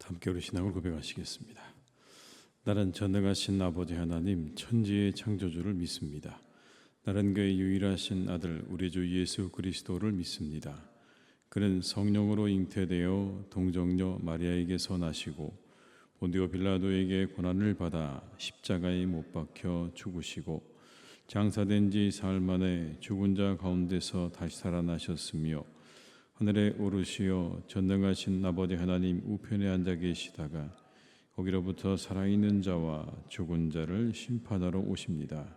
함께 우리 신앙을 고백하시겠습니다. 나는 전능하신 아버지 하나님 천지의 창조주를 믿습니다. 나는 그의 유일하신 아들 우리 주 예수 그리스도를 믿습니다. 그는 성령으로 잉태되어 동정녀 마리아에게서 나시고 본디오 빌라도에게 고난을 받아 십자가에 못 박혀 죽으시고 장사된 지 사흘 만에 죽은 자 가운데서 다시 살아나셨으며 하늘에 오르시어 전능하신 아버지 하나님 우편에 앉아 계시다가 거기로부터 살아있는 자와 죽은 자를 심판하러 오십니다.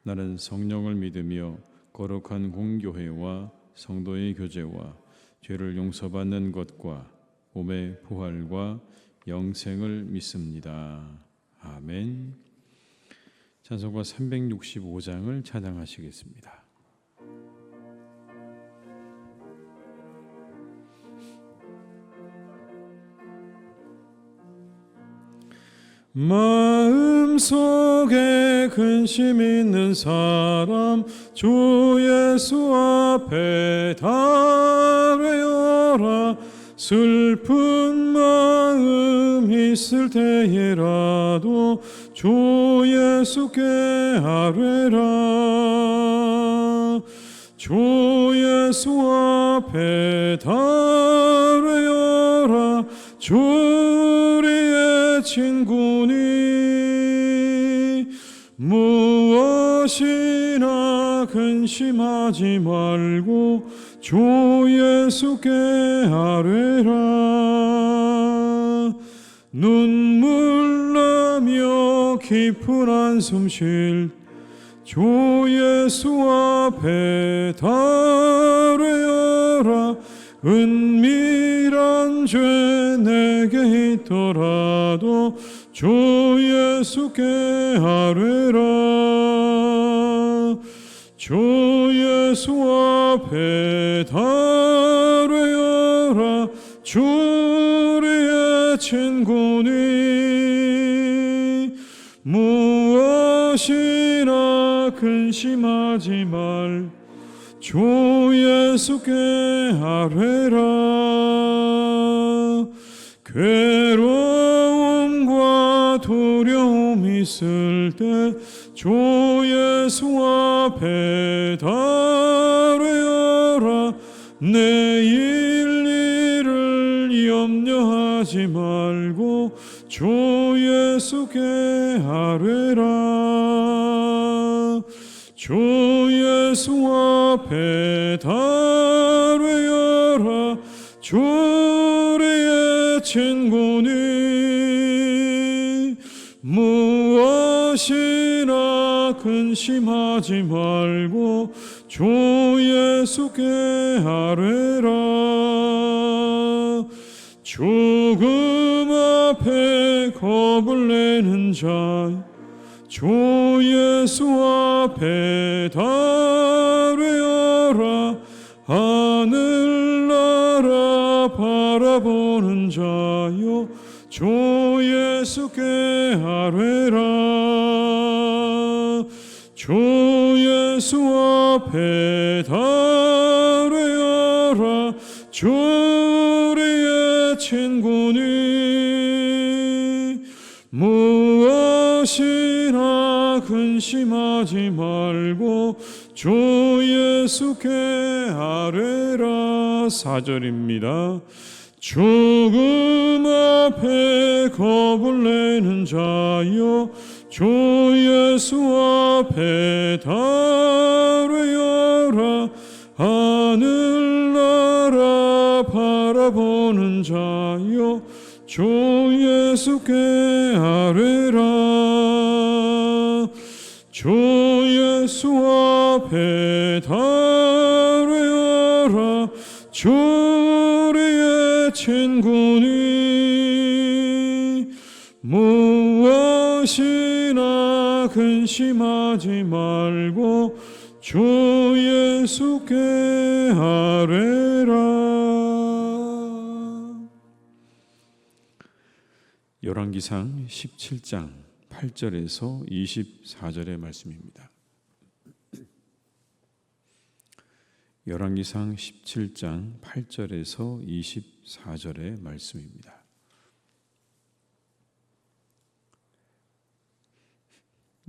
나는 성령을 믿으며 거룩한 공교회와 성도의 교제와 죄를 용서받는 것과 몸의 부활과 영생을 믿습니다. 아멘. 찬송가 365장을 찬양하시겠습니다. 마음속에 근심 있는 사람 주 예수 앞에 달래어라. 슬픈 마음 있을 때에라도 주 예수께 아뢰라. 주 예수 앞에 달래어라. 주 우리의 친구니 무엇이나 근심하지 말고 주 예수께 아뢰라. 눈물 나며 깊은 한숨 쉴 주 예수 앞에 달래어라. 은밀한 죄 내게 있더라도 주 예수께 아뢰라. 주 예수 앞에 달래어라. 주 우리의 친구니 무엇이나 근심하지 말 주 예수께 아뢰라. 괴로움과 두려움 있을 때 주 예수 앞에 달래어라. 내일 일을 염려하지 말고 주 예수께 아뢰라. 주 예수 앞에 달래어라. 주 우리의 친구니 무엇이나 근심하지 말고 주 예수께 아뢰라. 죽음 앞에 겁을 내는 자 주 예수 앞에 달래어라. 하늘나라 바라보는 자여 주 예수께 아뢰라. 주 예수 앞에 달래어라. 주 우리의 친구니 무엇이나 근심하지 말고 주 예수께 아뢰라. 4절입니다. 죽음 앞에 겁을 내는 자여 주 예수 앞에 달래어라. 하늘나라 바라보는 자여 주 예수께 아뢰라. 주 예수 앞에 달래어라. 주 우리의 친구니 무엇이나 근심하지 말고 주 예수께 아뢰라. 열왕기상 17장 8절에서 24절의 말씀입니다. 열왕기상 17장 8절에서 24절의 말씀입니다.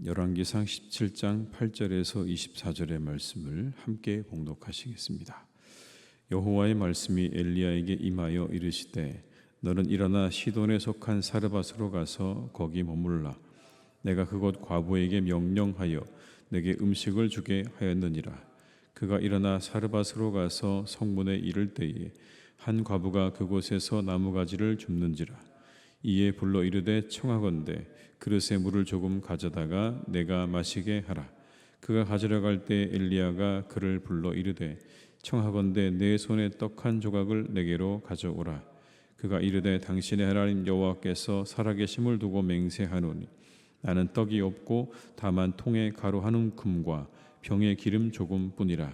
열왕기상 17장 8절에서 24절의 말씀을 함께 봉독하시겠습니다. 여호와의 말씀이 엘리야에게 임하여 이르시되 너는 일어나 시돈에 속한 사르밧으로 가서 거기 머물라. 내가 그곳 과부에게 명령하여 내게 음식을 주게 하였느니라. 그가 일어나 사르밧으로 가서 성문에 이를 때에 한 과부가 그곳에서 나무가지를 줍는지라. 이에 불러 이르되 청하건대 그릇에 물을 조금 가져다가 내가 마시게 하라. 그가 가지러 갈 때 엘리야가 그를 불러 이르되 청하건대 내 손에 떡 한 조각을 내게로 가져오라. 그가 이르되 당신의 하나님 여호와께서 살아계심을 두고 맹세하노니 나는 떡이 없고 다만 통에 가루 한 움큼과 병에 기름 조금뿐이라.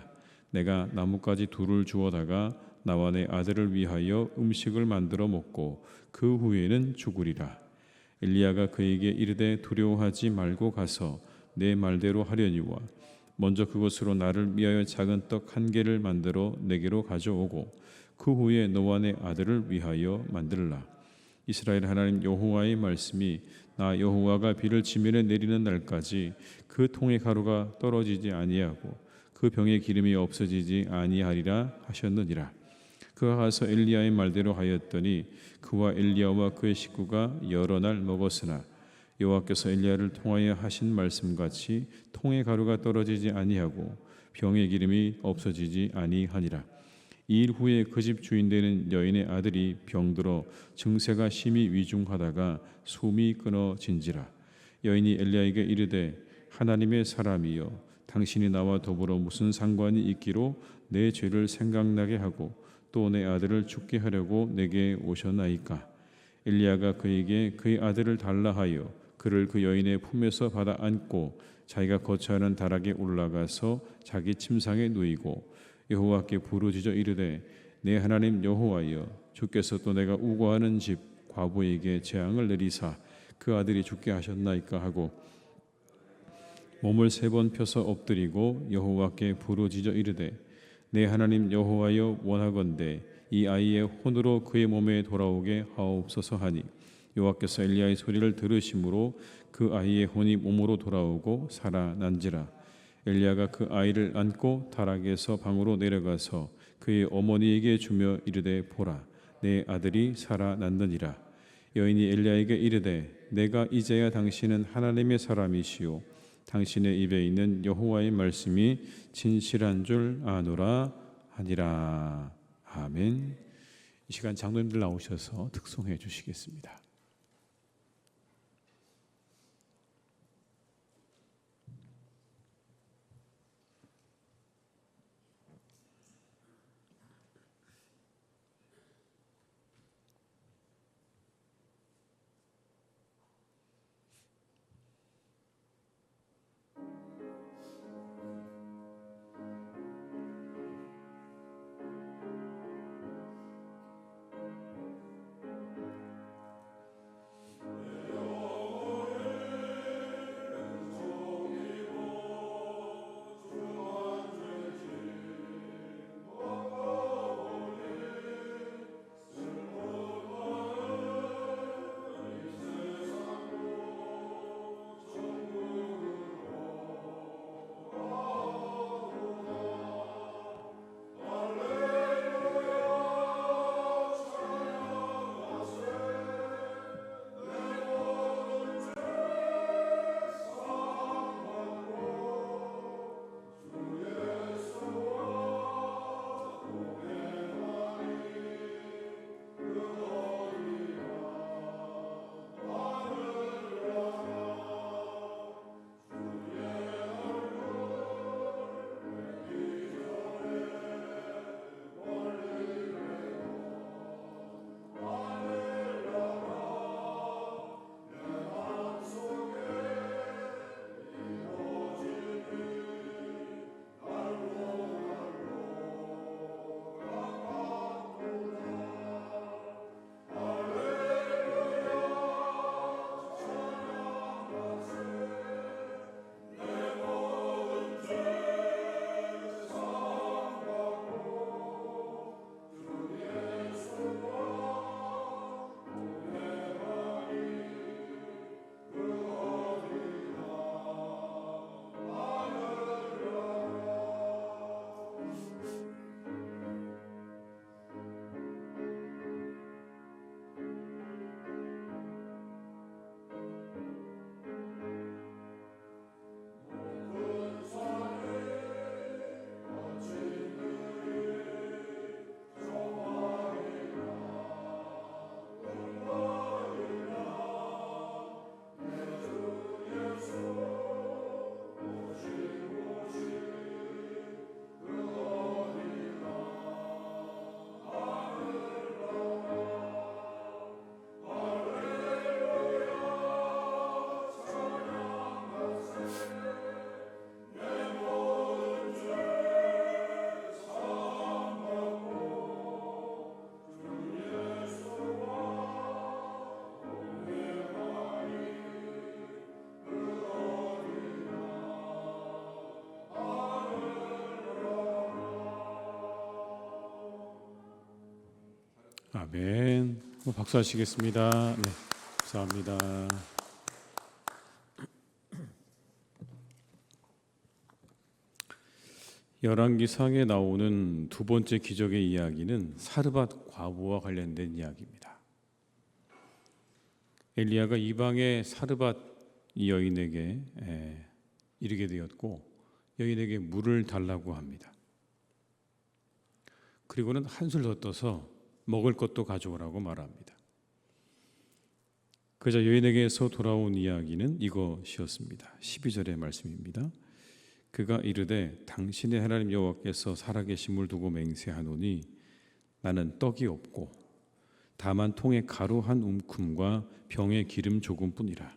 내가 나뭇가지 둘을 주워다가 나와 내 아들을 위하여 음식을 만들어 먹고 그 후에는 죽으리라. 엘리야가 그에게 이르되 두려워하지 말고 가서 내 말대로 하려니와 먼저 그것으로 나를 위하여 작은 떡 한 개를 만들어 내게로 가져오고 그 후에 너와 내 아들을 위하여 만들라. 이스라엘 하나님 여호와의 말씀이 나 여호와가 비를 지면에 내리는 날까지 그 통의 가루가 떨어지지 아니하고 그 병의 기름이 없어지지 아니하리라 하셨느니라. 그가 가서 엘리야의 말대로 하였더니 그와 엘리야와 그의 식구가 여러 날 먹었으나 여호와께서 엘리야를 통하여 하신 말씀같이 통의 가루가 떨어지지 아니하고 병의 기름이 없어지지 아니하니라. 이 일 후에 그 집 주인 되는 여인의 아들이 병들어 증세가 심히 위중하다가 숨이 끊어진지라. 여인이 엘리야에게 이르되 하나님의 사람이여 당신이 나와 더불어 무슨 상관이 있기로 내 죄를 생각나게 하고 또 내 아들을 죽게 하려고 내게 오셨나이까. 엘리야가 그에게 그의 아들을 달라 하여 그를 그 여인의 품에서 받아 안고 자기가 거처하는 다락에 올라가서 자기 침상에 누이고 여호와께 부르짖어 이르되 내 하나님 여호와여 주께서 또 내가 우고하는 집 과부에게 재앙을 내리사 그 아들이 죽게 하셨나이까 하고 몸을 3번 펴서 엎드리고 여호와께 부르짖어 이르되 내 하나님 여호와여 원하건대 이 아이의 혼으로 그의 몸에 돌아오게 하옵소서 하니 여호와께서 엘리야의 소리를 들으심으로 그 아이의 혼이 몸으로 돌아오고 살아난지라. 엘리야가 그 아이를 안고 다락에서 방으로 내려가서 그의 어머니에게 주며 이르되 보라 내 아들이 살아났느니라. 여인이 엘리야에게 이르되 내가 이제야 당신은 하나님의 사람이시오 당신의 입에 있는 여호와의 말씀이 진실한 줄 아노라 하니라. 아멘. 이 시간 장로님들 나오셔서 특송해 주시겠습니다. 아멘. 박수하시겠습니다. 네, 감사합니다. 열왕기상에 나오는 두 번째 기적의 이야기는 사르밧 과부와 관련된 이야기입니다. 엘리야가 이방의 사르밧 이 여인에게 이르게 되었고 여인에게 물을 달라고 합니다. 그리고는 한술 더 떠서 먹을 것도 가져오라고 말합니다. 그러자 여인에게서 돌아온 이야기는 이것이었습니다. 12절의 말씀입니다. 그가 이르되 당신의 하나님 여호와께서 살아계심을 두고 맹세하노니 나는 떡이 없고 다만 통에 가루 한 움큼과 병에 기름 조금뿐이라.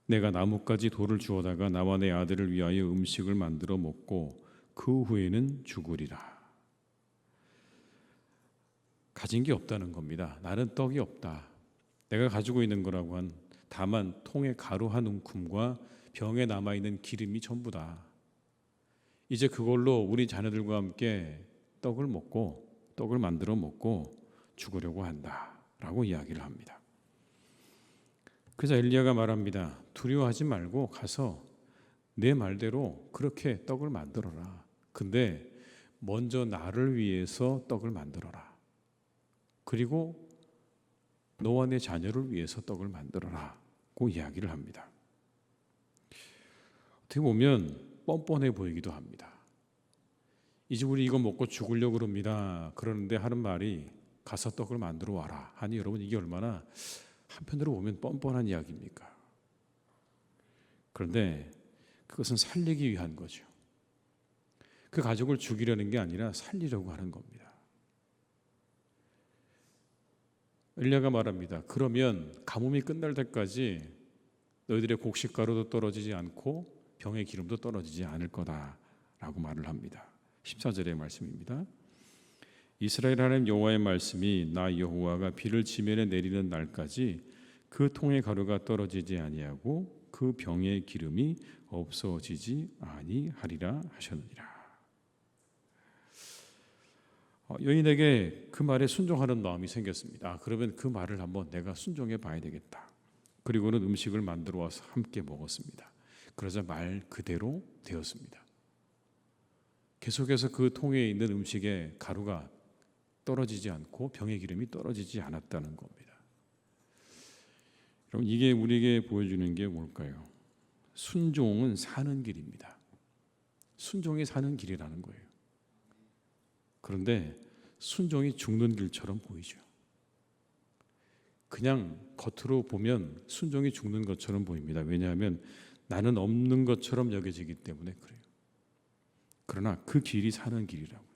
내가 나뭇가지 돌을 주워다가 나와 내 아들을 위하여 음식을 만들어 먹고 그 후에는 죽으리라. 가진 게 없다는 겁니다. 나는 떡이 없다. 내가 가지고 있는 거라고 한 다만 통에 가루 한 움큼과 병에 남아있는 기름이 전부다. 이제 그걸로 우리 자녀들과 함께 떡을 만들어 먹고 죽으려고 한다 라고 이야기를 합니다. 그래서 엘리야가 말합니다. 두려워하지 말고 가서 내 말대로 그렇게 떡을 만들어라. 근데 먼저 나를 위해서 떡을 만들어라. 그리고 너와 내 자녀를 위해서 떡을 만들어라고 이야기를 합니다. 어떻게 보면 뻔뻔해 보이기도 합니다. 이제 우리 이거 먹고 죽으려고 그럽니다. 그러는데 하는 말이 가서 떡을 만들어 와라 하니 여러분 이게 얼마나 한편으로 보면 뻔뻔한 이야기입니까? 그런데 그것은 살리기 위한 거죠. 그 가족을 죽이려는 게 아니라 살리려고 하는 겁니다. 엘리야가 말합니다. 그러면 가뭄이 끝날 때까지 너희들의 곡식가루도 떨어지지 않고 병의 기름도 떨어지지 않을 거다라고 말을 합니다. 14절의 말씀입니다. 이스라엘 하나님 여호와의 말씀이 나 여호와가 비를 지면에 내리는 날까지 그 통의 가루가 떨어지지 아니하고 그 병의 기름이 없어지지 아니하리라 하셨느니라. 여인에게 그 말에 순종하는 마음이 생겼습니다. 그러면 그 말을 한번 내가 순종해 봐야 되겠다. 그리고는 음식을 만들어 와서 함께 먹었습니다. 그러자 말 그대로 되었습니다. 계속해서 그 통에 있는 음식에 가루가 떨어지지 않고 병의 기름이 떨어지지 않았다는 겁니다. 여러분 이게 우리에게 보여주는 게 뭘까요? 순종은 사는 길입니다. 순종이 사는 길이라는 거예요. 그런데 순종이 죽는 길처럼 보이죠. 그냥 겉으로 보면 순종이 죽는 것처럼 보입니다. 왜냐하면 나는 없는 것처럼 여겨지기 때문에 그래요. 그러나 그 길이 사는 길이라고요.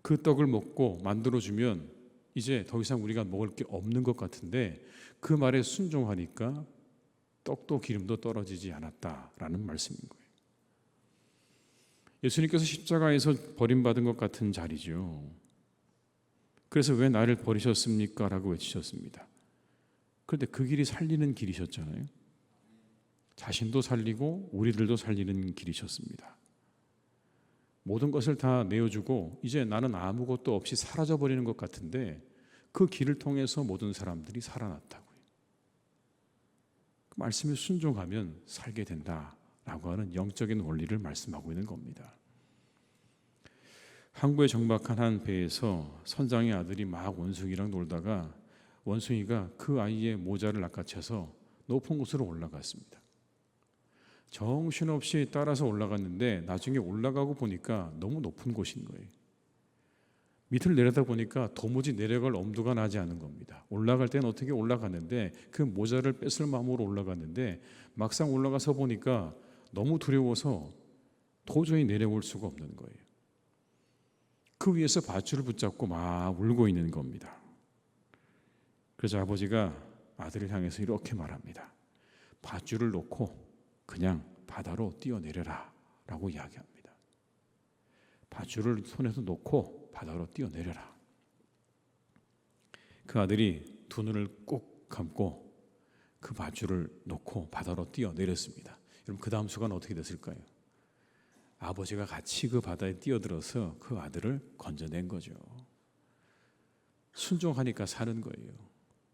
그 떡을 먹고 만들어주면 이제 더 이상 우리가 먹을 게 없는 것 같은데 그 말에 순종하니까 떡도 기름도 떨어지지 않았다라는 말씀인 거예요. 예수님께서 십자가에서 버림받은 것 같은 자리죠. 그래서 왜 나를 버리셨습니까? 라고 외치셨습니다. 그런데 그 길이 살리는 길이셨잖아요. 자신도 살리고 우리들도 살리는 길이셨습니다. 모든 것을 다 내어주고 이제 나는 아무것도 없이 사라져버리는 것 같은데 그 길을 통해서 모든 사람들이 살아났다고요. 그 말씀에 순종하면 살게 된다라고 하는 영적인 원리를 말씀하고 있는 겁니다. 항구에 정박한 한 배에서 선장의 아들이 막 원숭이랑 놀다가 원숭이가 그 아이의 모자를 낚아채서 높은 곳으로 올라갔습니다. 정신없이 따라서 올라갔는데 나중에 올라가고 보니까 너무 높은 곳인 거예요. 밑을 내려다 보니까 도무지 내려갈 엄두가 나지 않은 겁니다. 올라갈 때는 어떻게 올라갔는데 그 모자를 뺏을 마음으로 올라갔는데 막상 올라가서 보니까 너무 두려워서 도저히 내려올 수가 없는 거예요. 그 위에서 밧줄을 붙잡고 막 울고 있는 겁니다. 그래서 아버지가 아들을 향해서 이렇게 말합니다. 밧줄을 놓고 그냥 바다로 뛰어내려라 라고 이야기합니다. 밧줄을 손에서 놓고 바다로 뛰어내려라. 그 아들이 두 눈을 꼭 감고 그 밧줄을 놓고 바다로 뛰어내렸습니다. 여러분 그 다음 순간 어떻게 됐을까요? 아버지가 같이 그 바다에 뛰어들어서 그 아들을 건져낸 거죠. 순종하니까 사는 거예요.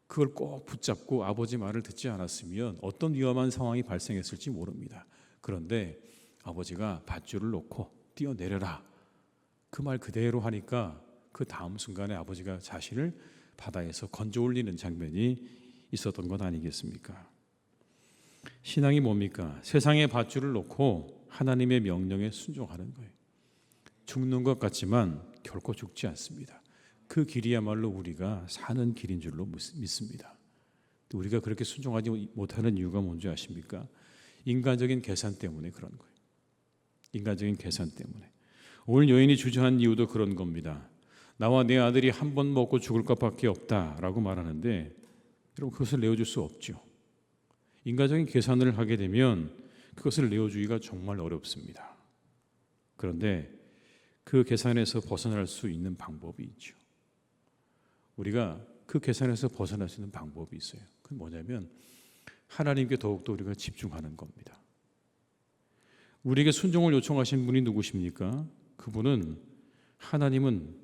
그걸 꼭 붙잡고 아버지 말을 듣지 않았으면 어떤 위험한 상황이 발생했을지 모릅니다. 그런데 아버지가 밧줄을 놓고 뛰어내려라, 그 말 그대로 하니까 그 다음 순간에 아버지가 자신을 바다에서 건져 올리는 장면이 있었던 것 아니겠습니까? 신앙이 뭡니까? 세상의 밧줄을 놓고 하나님의 명령에 순종하는 거예요. 죽는 것 같지만 결코 죽지 않습니다. 그 길이야말로 우리가 사는 길인 줄로 믿습니다. 또 우리가 그렇게 순종하지 못하는 이유가 뭔지 아십니까? 인간적인 계산 때문에 그런 거예요. 인간적인 계산 때문에. 오늘 여인이 주저한 이유도 그런 겁니다. 나와 내 아들이 한 번 먹고 죽을 것밖에 없다라고 말하는데, 여러분 그것을 내어줄 수 없죠. 인간적인 계산을 하게 되면 그것을 내어주기가 정말 어렵습니다. 그런데 그 계산에서 벗어날 수 있는 방법이 있죠. 우리가 그 계산에서 벗어날 수 있는 방법이 있어요. 그건 뭐냐면 하나님께 더욱더 우리가 집중하는 겁니다. 우리에게 순종을 요청하신 분이 누구십니까? 그분은 하나님은,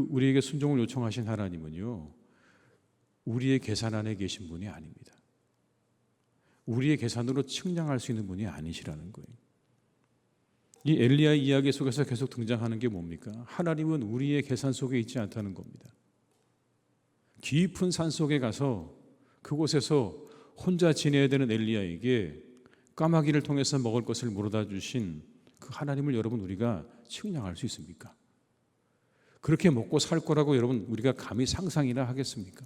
우리에게 순종을 요청하신 하나님은요, 우리의 계산 안에 계신 분이 아닙니다. 우리의 계산으로 측량할 수 있는 분이 아니시라는 거예요. 이 엘리야의 이야기 속에서 계속 등장하는 게 뭡니까? 하나님은 우리의 계산 속에 있지 않다는 겁니다. 깊은 산 속에 가서 그곳에서 혼자 지내야 되는 엘리야에게 까마귀를 통해서 먹을 것을 물어다 주신 그 하나님을 여러분 우리가 측량할 수 있습니까? 그렇게 먹고 살 거라고 여러분 우리가 감히 상상이나 하겠습니까?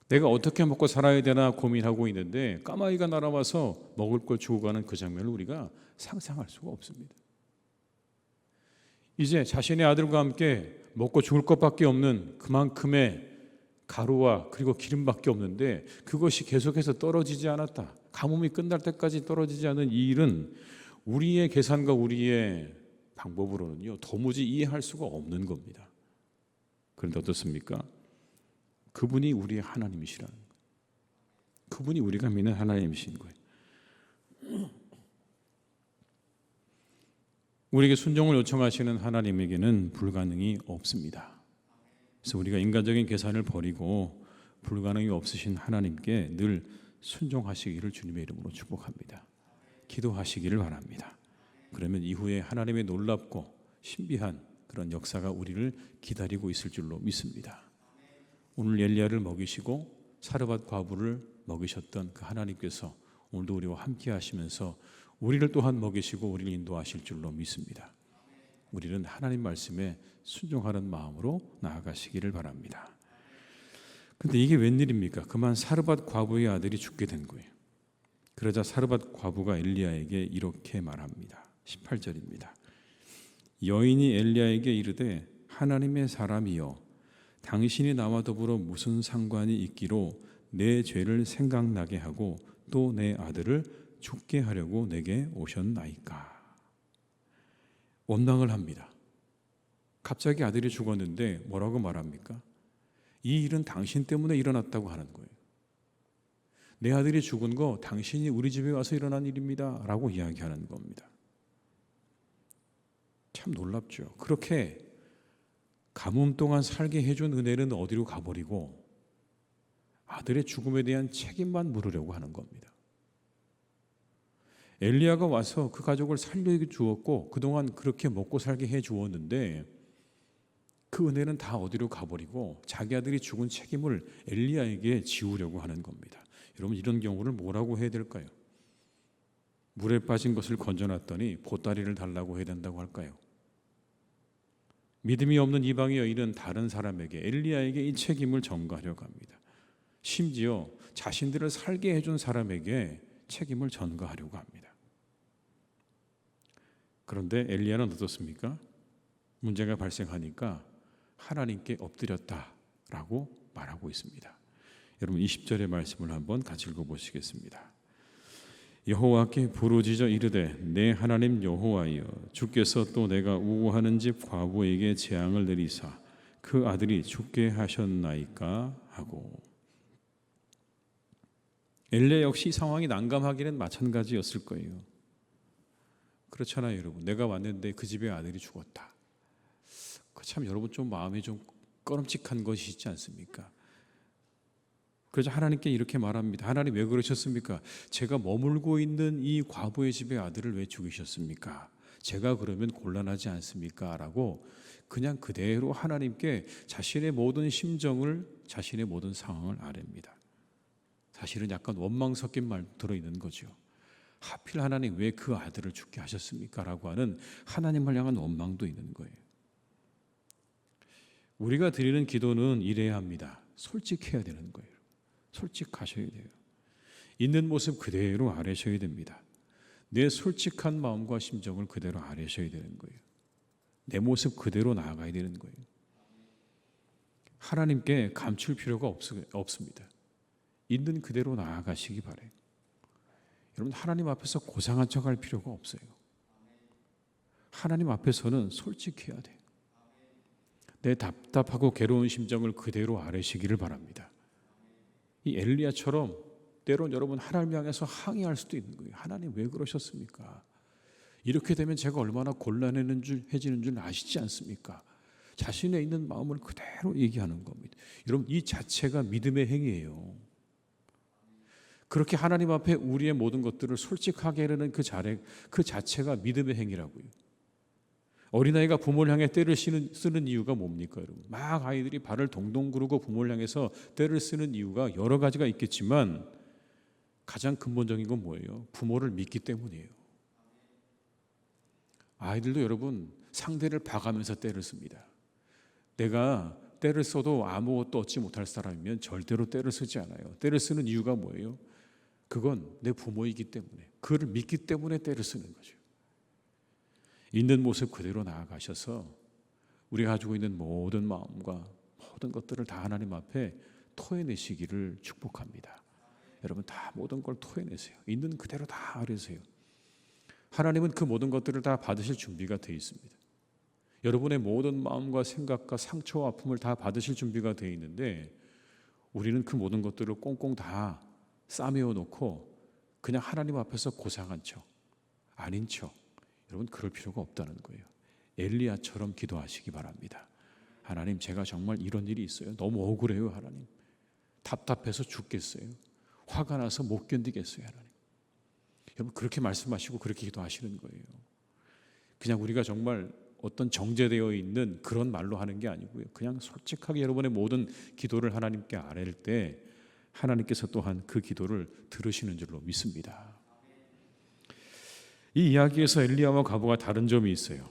내가 어떻게 먹고 살아야 되나 고민하고 있는데 까마귀가 날아와서 먹을 걸 주고 가는 그 장면을 우리가 상상할 수가 없습니다. 이제 자신의 아들과 함께 먹고 죽을 것밖에 없는 그만큼의 가루와 그리고 기름밖에 없는데 그것이 계속해서 떨어지지 않았다. 가뭄이 끝날 때까지 떨어지지 않은 이 일은 우리의 계산과 우리의 방법으로는요 도무지 이해할 수가 없는 겁니다. 그런데 어떻습니까? 그분이 우리의 하나님이시라는 거예요. 그분이 우리가 믿는 하나님이신 거예요. 우리에게 순종을 요청하시는 하나님에게는 불가능이 없습니다. 그래서 우리가 인간적인 계산을 버리고 불가능이 없으신 하나님께 늘 순종하시기를 주님의 이름으로 축복합니다. 기도하시기를 바랍니다. 그러면 이후에 하나님의 놀랍고 신비한 그런 역사가 우리를 기다리고 있을 줄로 믿습니다. 오늘 엘리야를 먹이시고 사르밧 과부를 먹이셨던 그 하나님께서 오늘도 우리와 함께 하시면서 우리를 또한 먹이시고 우리를 인도하실 줄로 믿습니다. 우리는 하나님 말씀에 순종하는 마음으로 나아가시기를 바랍니다. 그런데 이게 웬일입니까? 그만 사르밧 과부의 아들이 죽게 된 거예요. 그러자 사르밧 과부가 엘리야에게 이렇게 말합니다. 18절입니다. 여인이 엘리야에게 이르되 하나님의 사람이여 당신이 나와 더불어 무슨 상관이 있기로 내 죄를 생각나게 하고 또 내 아들을 죽게 하려고 내게 오셨나이까. 원망을 합니다. 갑자기 아들이 죽었는데 뭐라고 말합니까? 이 일은 당신 때문에 일어났다고 하는 거예요. 내 아들이 죽은 거 당신이 우리 집에 와서 일어난 일입니다 라고 이야기하는 겁니다. 참 놀랍죠. 그렇게 가뭄 동안 살게 해준 은혜는 어디로 가버리고 아들의 죽음에 대한 책임만 물으려고 하는 겁니다. 엘리야가 와서 그 가족을 살려주었고 그동안 그렇게 먹고 살게 해주었는데 그 은혜는 다 어디로 가버리고 자기 아들이 죽은 책임을 엘리야에게 지우려고 하는 겁니다. 여러분 이런 경우를 뭐라고 해야 될까요? 물에 빠진 것을 건져놨더니 보따리를 달라고 해야 된다고 할까요? 믿음이 없는 이방의 여인은 다른 사람에게 엘리야에게 이 책임을 전가하려고 합니다. 심지어 자신들을 살게 해준 사람에게 책임을 전가하려고 합니다. 그런데 엘리야는 어떻습니까? 문제가 발생하니까 하나님께 엎드렸다라고 말하고 있습니다. 여러분 20절의 말씀을 한번 같이 읽어보시겠습니다. 여호와께 부르짖어 이르되 내 하나님 여호와여 주께서 또 내가 우고하는 집 과부에게 재앙을 내리사 그 아들이 죽게 하셨나이까 하고. 엘리야 역시 상황이 난감하기는 마찬가지였을 거예요. 그렇잖아요 여러분. 내가 왔는데 그 집에 아들이 죽었다. 참 여러분 좀 마음이 좀 꺼름칙한 것이 있지 않습니까? 그래서 하나님께 이렇게 말합니다. 하나님 왜 그러셨습니까? 제가 머물고 있는 이 과부의 집의 아들을 왜 죽이셨습니까? 제가 그러면 곤란하지 않습니까? 라고 그냥 그대로 하나님께 자신의 모든 심정을, 자신의 모든 상황을 아뢰입니다. 사실은 약간 원망 섞인 말 들어있는 거죠. 하필 하나님 왜 그 아들을 죽게 하셨습니까? 라고 하는 하나님을 향한 원망도 있는 거예요. 우리가 드리는 기도는 이래야 합니다. 솔직해야 되는 거예요. 솔직하셔야 돼요. 있는 모습 그대로 아뢰셔야 됩니다. 내 솔직한 마음과 심정을 그대로 아뢰셔야 되는 거예요. 내 모습 그대로 나아가야 되는 거예요. 하나님께 감출 필요가 없습니다. 있는 그대로 나아가시기 바라요. 여러분, 하나님 앞에서 고상한 척할 필요가 없어요. 하나님 앞에서는 솔직해야 돼요. 내 답답하고 괴로운 심정을 그대로 아뢰시기를 바랍니다. 이 엘리야처럼 때론 여러분 하나님 향해서 항의할 수도 있는 거예요. 하나님 왜 그러셨습니까? 이렇게 되면 제가 얼마나 곤란해지는 줄 아시지 않습니까? 자신의 있는 마음을 그대로 얘기하는 겁니다. 여러분, 이 자체가 믿음의 행위예요. 그렇게 하나님 앞에 우리의 모든 것들을 솔직하게 하려는 그 자체가 믿음의 행위라고요. 어린아이가 부모를 향해 떼를 쓰는 이유가 뭡니까, 여러분? 막 아이들이 발을 동동 구르고 부모를 향해서 떼를 쓰는 이유가 여러 가지가 있겠지만 가장 근본적인 건 뭐예요? 부모를 믿기 때문이에요. 아이들도 여러분 상대를 봐가면서 떼를 씁니다. 내가 떼를 써도 아무것도 얻지 못할 사람이면 절대로 떼를 쓰지 않아요. 떼를 쓰는 이유가 뭐예요? 그건 내 부모이기 때문에, 그를 믿기 때문에 떼를 쓰는 거죠. 있는 모습 그대로 나아가셔서 우리가 가지고 있는 모든 마음과 모든 것들을 다 하나님 앞에 토해내시기를 축복합니다. 여러분, 다 모든 걸 토해내세요. 있는 그대로 다 아뢰세요. 하나님은 그 모든 것들을 다 받으실 준비가 되어 있습니다. 여러분의 모든 마음과 생각과 상처와 아픔을 다 받으실 준비가 되어 있는데 우리는 그 모든 것들을 꽁꽁 다 싸매어 놓고 그냥 하나님 앞에서 고상한 척, 아닌 척, 여러분 그럴 필요가 없다는 거예요. 엘리야처럼 기도하시기 바랍니다. 하나님, 제가 정말 이런 일이 있어요. 너무 억울해요. 하나님, 답답해서 죽겠어요. 화가 나서 못 견디겠어요. 하나님, 여러분 그렇게 말씀하시고 그렇게 기도하시는 거예요. 그냥 우리가 정말 어떤 정제되어 있는 그런 말로 하는 게 아니고요. 그냥 솔직하게 여러분의 모든 기도를 하나님께 아뢰일 때 하나님께서 또한 그 기도를 들으시는 줄로 믿습니다. 이 이야기에서 엘리야와 과부가 다른 점이 있어요.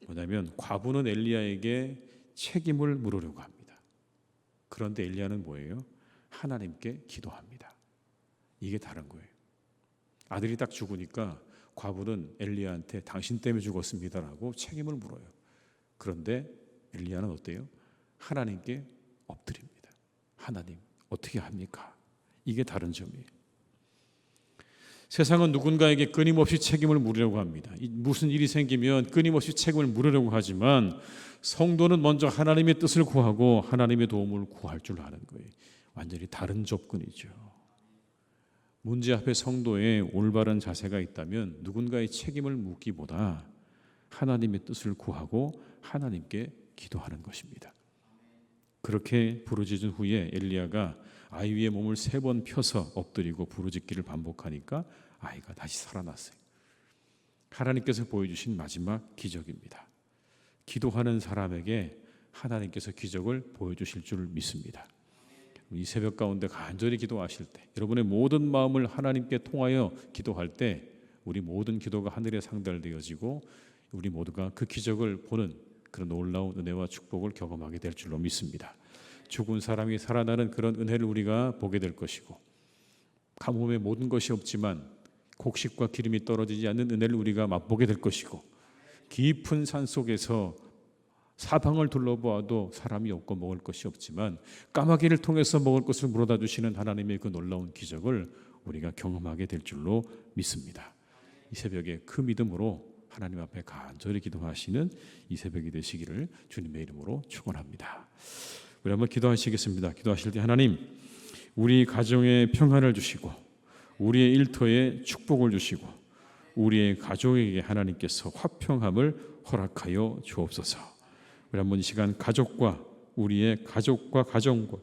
뭐냐면 과부는 엘리야에게 책임을 물으려고 합니다. 그런데 엘리야는 뭐예요? 하나님께 기도합니다. 이게 다른 거예요. 아들이 딱 죽으니까 과부는 엘리야한테 당신 때문에 죽었습니다라고 책임을 물어요. 그런데 엘리야는 어때요? 하나님께 엎드립니다. 하나님, 어떻게 합니까? 이게 다른 점이에요. 세상은 누군가에게 끊임없이 책임을 물으려고 합니다. 무슨 일이 생기면 끊임없이 책임을 물으려고 하지만 성도는 먼저 하나님의 뜻을 구하고 하나님의 도움을 구할 줄 아는 거예요. 완전히 다른 접근이죠. 문제 앞에 성도의 올바른 자세가 있다면 누군가의 책임을 묻기보다 하나님의 뜻을 구하고 하나님께 기도하는 것입니다. 그렇게 부르짖은 후에 엘리야가 아이 위에 몸을 3번 펴서 엎드리고 부르짖기를 반복하니까 아이가 다시 살아났어요. 하나님께서 보여주신 마지막 기적입니다. 기도하는 사람에게 하나님께서 기적을 보여주실 줄 믿습니다. 이 새벽 가운데 간절히 기도하실 때, 여러분의 모든 마음을 하나님께 통하여 기도할 때 우리 모든 기도가 하늘에 상달되어지고 우리 모두가 그 기적을 보는 그런 놀라운 은혜와 축복을 경험하게 될 줄로 믿습니다. 죽은 사람이 살아나는 그런 은혜를 우리가 보게 될 것이고, 가뭄에 모든 것이 없지만 곡식과 기름이 떨어지지 않는 은혜를 우리가 맛보게 될 것이고, 깊은 산 속에서 사방을 둘러보아도 사람이 없고 먹을 것이 없지만 까마귀를 통해서 먹을 것을 물어다 주시는 하나님의 그 놀라운 기적을 우리가 경험하게 될 줄로 믿습니다. 이 새벽에 그 믿음으로 하나님 앞에 간절히 기도하시는 이 새벽이 되시기를 주님의 이름으로 축원합니다. 우리 한번 기도하시겠습니다. 기도하실 때 하나님, 우리 가정에 평안을 주시고 우리의 일터에 축복을 주시고 우리의 가족에게 하나님께서 화평함을 허락하여 주옵소서. 우리 한번 이 시간 가족과 우리의 가족과 가정과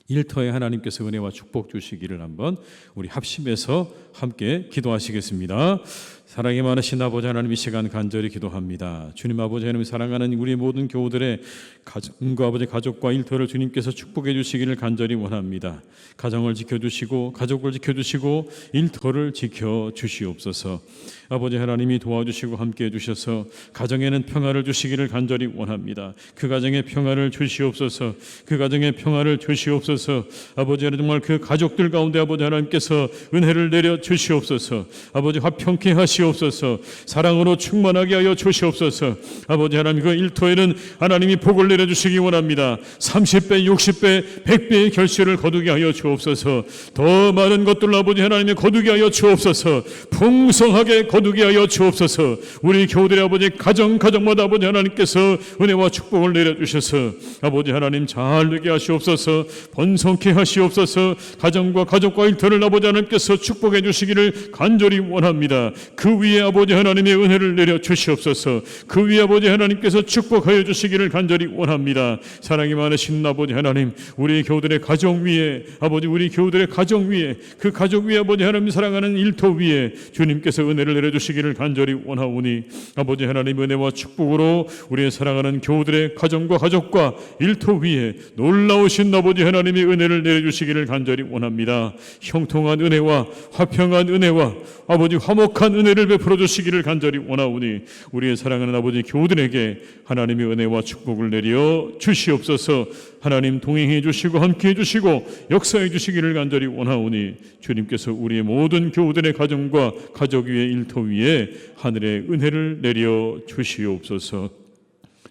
일터에 하나님께서 은혜와 축복 주시기를 한번 우리 합심해서 함께 기도하시겠습니다. 사랑이 많으신 아버지 하나님, 이 시간 간절히 기도합니다. 주님 아버지 하나님, 사랑하는 우리 모든 교우들의 가정과 아버지 가족과 일터를 주님께서 축복해 주시기를 간절히 원합니다. 가정을 지켜주시고 가족을 지켜주시고 일터를 지켜주시옵소서. 아버지 하나님이 도와주시고 함께해 주셔서 가정에는 평화를 주시기를 간절히 원합니다. 그 가정에 평화를 주시옵소서. 그 가정에 평화를 주시옵소서. 아버지 하나님, 정말 그 가족들 가운데 아버지 하나님께서 은혜를 내려 주시옵소서. 아버지 화평케 하시옵소서. 사랑으로 충만하게 하여 주시옵소서. 아버지 하나님, 그 일터에는 하나님이 복을 내려주시기 원합니다. 30배, 60배, 100배의 결실을 거두게 하여 주옵소서. 더 많은 것들을 아버지 하나님이 거두게 하여 주옵소서. 풍성하게 거두게 하여 주옵소서. 우리 교우들의 아버지 가정마다 아버지 하나님께서 은혜와 축복을 내려주셔서 아버지 하나님 잘 되게 하시옵소서. 번성케 하시옵소서. 가정과 가족과 일터를 아버지 하나님께서 축복해 주시기를 간절히 원합니다. 그 위에 아버지 하나님의 은혜를 내려 주시옵소서. 그 위에 아버지 하나님께서 축복하여 주시기를 간절히 원합니다. 사랑이 많으신 아버지 하나님, 우리 교우들의 가정 위에 아버지, 우리 교우들의 가정 위에, 그 가족 위에 아버지 하나님 사랑하는 일터 위에 주님께서 은혜를 내려 주시기를 간절히 원하오니 아버지 하나님 은혜와 축복으로 우리의 사랑하는 교우들의 가정과 가족과 일터 위에 놀라우신 아버지 하나님의 은혜를 내려 주시기를 간절히 원합니다. 형통한 은혜와 화평한 은혜와 아버지 화목한 은혜를 베풀어 주시기를 간절히 원하오니 우리의 사랑하는 아버지 교우들에게 하나님의 은혜와 축복을 내려 주시옵소서. 하나님 동행해 주시고 함께해 주시고 역사해 주시기를 간절히 원하오니 주님께서 우리의 모든 교우들의 가정과 가족 위에 일터 위에 하늘의 은혜를 내려 주시옵소서.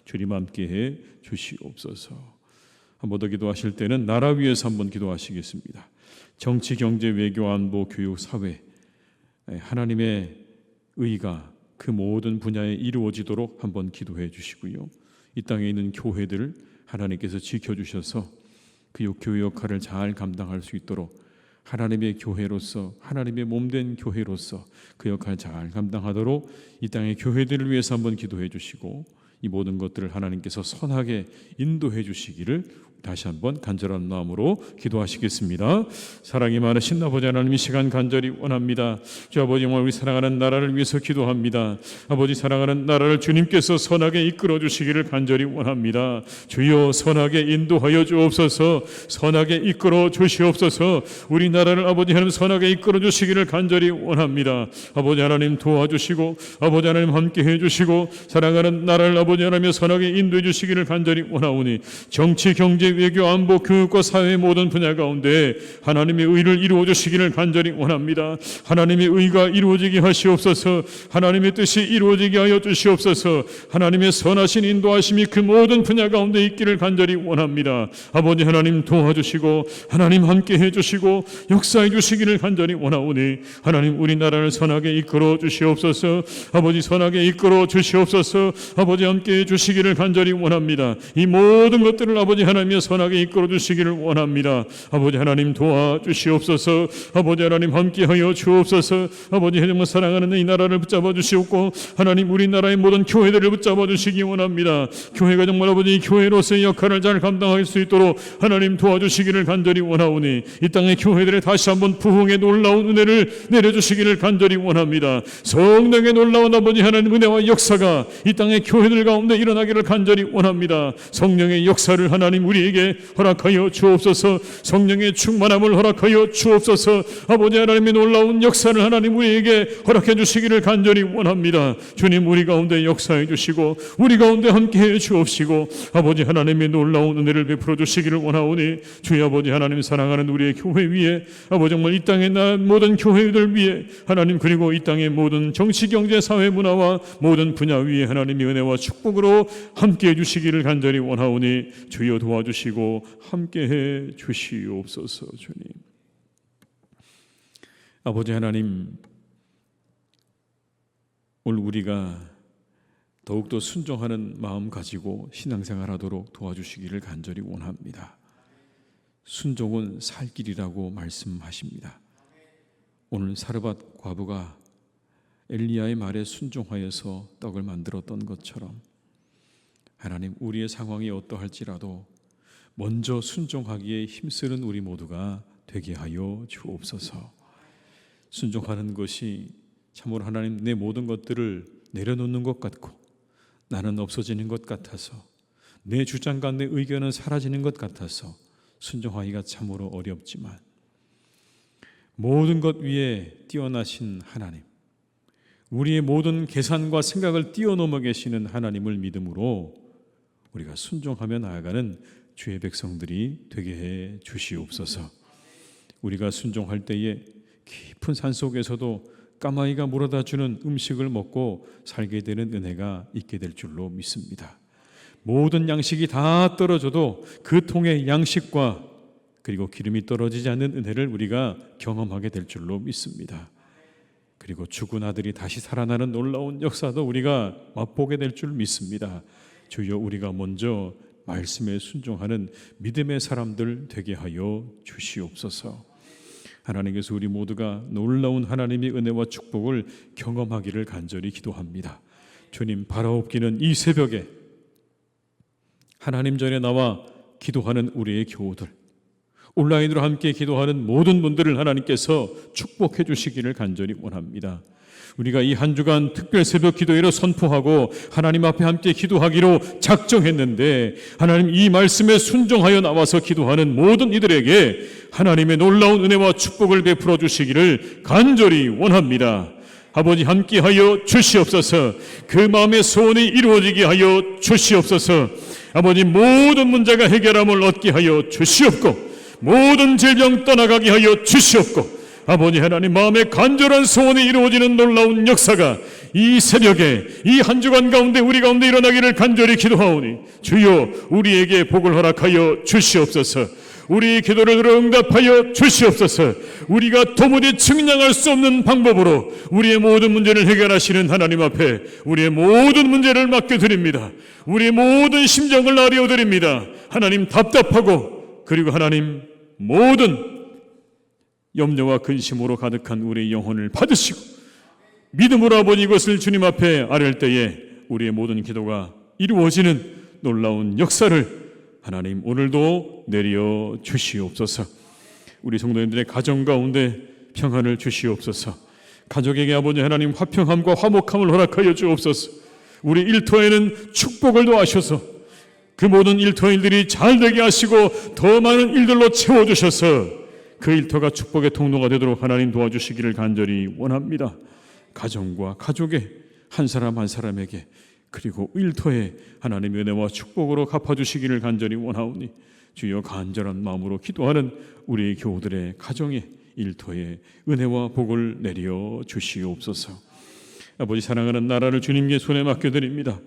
주님 함께해 주시옵소서. 한 번 더 기도하실 때는 나라 위에서 한번 기도하시겠습니다. 정치, 경제, 외교, 안보, 교육, 사회, 하나님의 의가 그 모든 분야에 이루어지도록 한번 기도해 주시고요. 이 땅에 있는 교회들을 하나님께서 지켜주셔서 그 교회 역할을 잘 감당할 수 있도록 하나님의 교회로서, 하나님의 몸된 교회로서 그 역할을 잘 감당하도록 이 땅의 교회들을 위해서 한번 기도해 주시고 이 모든 것들을 하나님께서 선하게 인도해 주시기를 다시 한번 간절한 마음으로 기도하시겠습니다. 사랑이 많으신 아버지 하나님, 이 시간 간절히 원합니다. 주 아버지, 정말 우리 사랑하는 나라를 위해서 기도합니다. 아버지, 사랑하는 나라를 주님께서 선하게 이끌어 주시기를 간절히 원합니다. 주여 선하게 인도하여 주옵소서. 선하게 이끌어 주시옵소서. 우리 나라를 아버지 하나님 선하게 이끌어 주시기를 간절히 원합니다. 아버지 하나님 도와주시고 아버지 하나님 함께해 주시고 사랑하는 나라를 아버지 하나님 선하게 인도해 주시기를 간절히 원하오니 정치, 경제, 외교, 안보, 교육과 사회의 모든 분야 가운데 하나님의 의를 이루어 주시기를 간절히 원합니다. 하나님의 의가 이루어지게 하시옵소서. 하나님의 뜻이 이루어지게 하여 주시옵소서. 하나님의 선하신 인도하심이 그 모든 분야 가운데 있기를 간절히 원합니다. 아버지 하나님 도와주시고 하나님 함께해 주시고 역사해 주시기를 간절히 원하오니 하나님 우리나라를 선하게 이끌어 주시옵소서. 아버지 선하게 이끌어 주시옵소서. 아버지 함께해 주시기를 간절히 원합니다. 이 모든 것들을 아버지 하나님 선하게 이끌어 주시기를 원합니다. 아버지 하나님 도와주시옵소서. 아버지 하나님 함께하여 주옵소서. 아버지 정말 사랑하는 이 나라를 붙잡아 주시옵고 하나님 우리나라의 모든 교회들을 붙잡아 주시기 원합니다. 교회가 정말 아버지 교회로서의 역할을 잘 감당할 수 있도록 하나님 도와주시기를 간절히 원하오니 이 땅의 교회들에 다시 한번 부흥의 놀라운 은혜를 내려주시기를 간절히 원합니다. 성령의 놀라운 아버지 하나님 은혜와 역사가 이 땅의 교회들 가운데 일어나기를 간절히 원합니다. 성령의 역사를 하나님 우리에게 허락하여 주옵소서. 성령의 충만함을 허락하여 주옵소서. 아버지 하나님의 놀라운 역사를 하나님 우리에게 허락해 주시기를 간절히 원합니다. 주님 우리 가운데 역사해 주시고 우리 가운데 함께해 주옵시고 아버지 하나님의 놀라운 은혜를 베풀어 주시기를 원하오니 주의 아버지 하나님 사랑하는 우리의 교회 위에 아버지 정말 이 땅의 모든 교회들 위에 하나님 그리고 이 땅의 모든 정치 경제 사회 문화와 모든 분야 위에 하나님의 은혜와 축복으로 함께해 주시기를 간절히 원하오니 주여 도와주시고 함께해 주시옵소서. 주님 아버지 하나님, 오늘 우리가 더욱더 순종하는 마음 가지고 신앙생활하도록 도와주시기를 간절히 원합니다. 순종은 살 길이라고 말씀하십니다. 오늘 사르밧 과부가 엘리야의 말에 순종하여서 떡을 만들었던 것처럼 하나님, 우리의 상황이 어떠할지라도 먼저 순종하기에 힘쓰는 우리 모두가 되게 하여 주옵소서. 순종하는 것이 참으로 하나님, 내 모든 것들을 내려놓는 것 같고 나는 없어지는 것 같아서, 내 주장과 내 의견은 사라지는 것 같아서 순종하기가 참으로 어렵지만, 모든 것 위에 뛰어나신 하나님, 우리의 모든 계산과 생각을 뛰어넘어 계시는 하나님을 믿음으로 우리가 순종하며 나아가는 주의 백성들이 되게 해 주시옵소서. 우리가 순종할 때에 깊은 산속에서도 까마귀가 물어다 주는 음식을 먹고 살게 되는 은혜가 있게 될 줄로 믿습니다. 모든 양식이 다 떨어져도 그 통에 양식과 그리고 기름이 떨어지지 않는 은혜를 우리가 경험하게 될 줄로 믿습니다. 그리고 죽은 아들이 다시 살아나는 놀라운 역사도 우리가 맛보게 될 줄 믿습니다. 주여, 우리가 먼저 말씀에 순종하는 믿음의 사람들 되게 하여 주시옵소서. 하나님께서 우리 모두가 놀라운 하나님의 은혜와 축복을 경험하기를 간절히 기도합니다. 주님, 바라옵기는 이 새벽에 하나님 전에 나와 기도하는 우리의 교우들, 온라인으로 함께 기도하는 모든 분들을 하나님께서 축복해 주시기를 간절히 원합니다. 우리가 이 한 주간 특별 새벽 기도회를 선포하고 하나님 앞에 함께 기도하기로 작정했는데, 하나님, 이 말씀에 순종하여 나와서 기도하는 모든 이들에게 하나님의 놀라운 은혜와 축복을 베풀어 주시기를 간절히 원합니다. 아버지, 함께하여 주시옵소서. 그 마음의 소원이 이루어지게 하여 주시옵소서. 아버지, 모든 문제가 해결함을 얻게 하여 주시옵고 모든 질병 떠나가게 하여 주시옵고, 아버지 하나님, 마음의 간절한 소원이 이루어지는 놀라운 역사가 이 새벽에 이 한 주간 가운데 우리 가운데 일어나기를 간절히 기도하오니, 주여, 우리에게 복을 허락하여 주시옵소서. 우리의 기도를 응답하여 주시옵소서. 우리가 도무지 측량할 수 없는 방법으로 우리의 모든 문제를 해결하시는 하나님 앞에 우리의 모든 문제를 맡겨드립니다. 우리의 모든 심정을 아뢰어드립니다. 하나님, 답답하고 그리고 하나님, 모든 염려와 근심으로 가득한 우리의 영혼을 받으시고 믿음으로 아버지, 이것을 주님 앞에 아뢰을 때에 우리의 모든 기도가 이루어지는 놀라운 역사를 하나님 오늘도 내려 주시옵소서. 우리 성도님들의 가정 가운데 평안을 주시옵소서. 가족에게 아버지 하나님 화평함과 화목함을 허락하여 주옵소서. 우리 일터에는 축복을 더하셔서 그 모든 일터 일들이 잘 되게 하시고 더 많은 일들로 채워주셔서 그 일터가 축복의 통로가 되도록 하나님 도와주시기를 간절히 원합니다. 가정과 가족의 한 사람 한 사람에게 그리고 일터에 하나님의 은혜와 축복으로 갚아주시기를 간절히 원하오니, 주여, 간절한 마음으로 기도하는 우리 교우들의 가정에 일터에 은혜와 복을 내려 주시옵소서. 아버지, 사랑하는 나라를 주님께 손에 맡겨드립니다.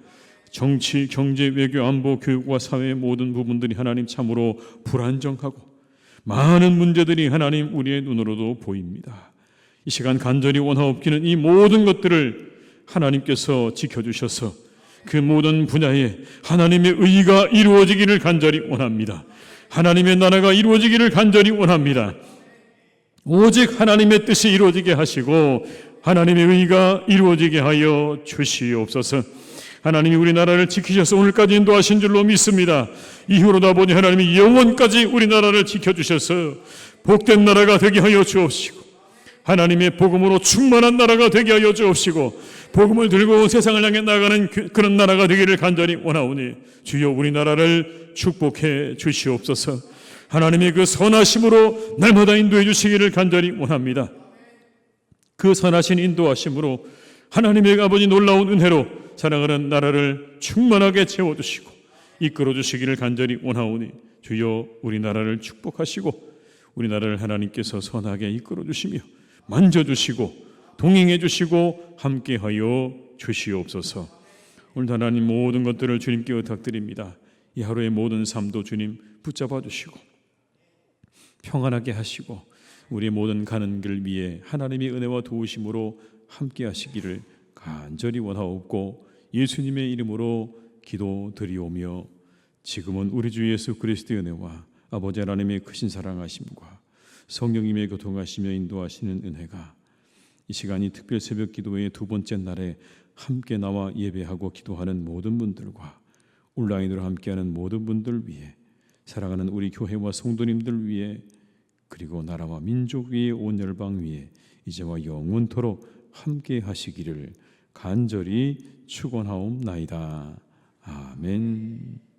정치, 경제, 외교, 안보, 교육과 사회의 모든 부분들이 하나님 참으로 불안정하고 많은 문제들이 하나님 우리의 눈으로도 보입니다. 이 시간 간절히 원하옵기는 이 모든 것들을 하나님께서 지켜주셔서 그 모든 분야에 하나님의 의가 이루어지기를 간절히 원합니다. 하나님의 나라가 이루어지기를 간절히 원합니다. 오직 하나님의 뜻이 이루어지게 하시고 하나님의 의가 이루어지게 하여 주시옵소서. 하나님이 우리나라를 지키셔서 오늘까지 인도하신 줄로 믿습니다. 이후로도 아버지 하나님이 영원까지 우리나라를 지켜주셔서 복된 나라가 되게 하여 주옵시고 하나님의 복음으로 충만한 나라가 되게 하여 주옵시고 복음을 들고 세상을 향해 나가는 그런 나라가 되기를 간절히 원하오니, 주여, 우리나라를 축복해 주시옵소서. 하나님의 그 선하심으로 날마다 인도해 주시기를 간절히 원합니다. 그 선하신 인도하심으로 하나님의 아버지 놀라운 은혜로 사랑하는 나라를 충만하게 채워주시고 이끌어주시기를 간절히 원하오니, 주여, 우리나라를 축복하시고 우리나라를 하나님께서 선하게 이끌어주시며 만져주시고 동행해주시고 함께하여 주시옵소서. 오늘 하나님 모든 것들을 주님께 부탁드립니다. 이 하루의 모든 삶도 주님 붙잡아 주시고 평안하게 하시고 우리의 모든 가는 길 위에 하나님의 은혜와 도우심으로 함께 하시기를 간절히 원하옵고 예수님의 이름으로 기도드리오며, 지금은 우리 주 예수 그리스도의 은혜와 아버지 하나님의 크신 사랑하심과 성령님의 교통하시며 인도하시는 은혜가 이 시간이 특별 새벽 기도회의 두 번째 날에 함께 나와 예배하고 기도하는 모든 분들과 온라인으로 함께하는 모든 분들 위해, 사랑하는 우리 교회와 성도님들 위해, 그리고 나라와 민족 위에, 온 열방 위에 이제와 영원토록 함께 하시기를 간절히 축원하옵나이다. 아멘.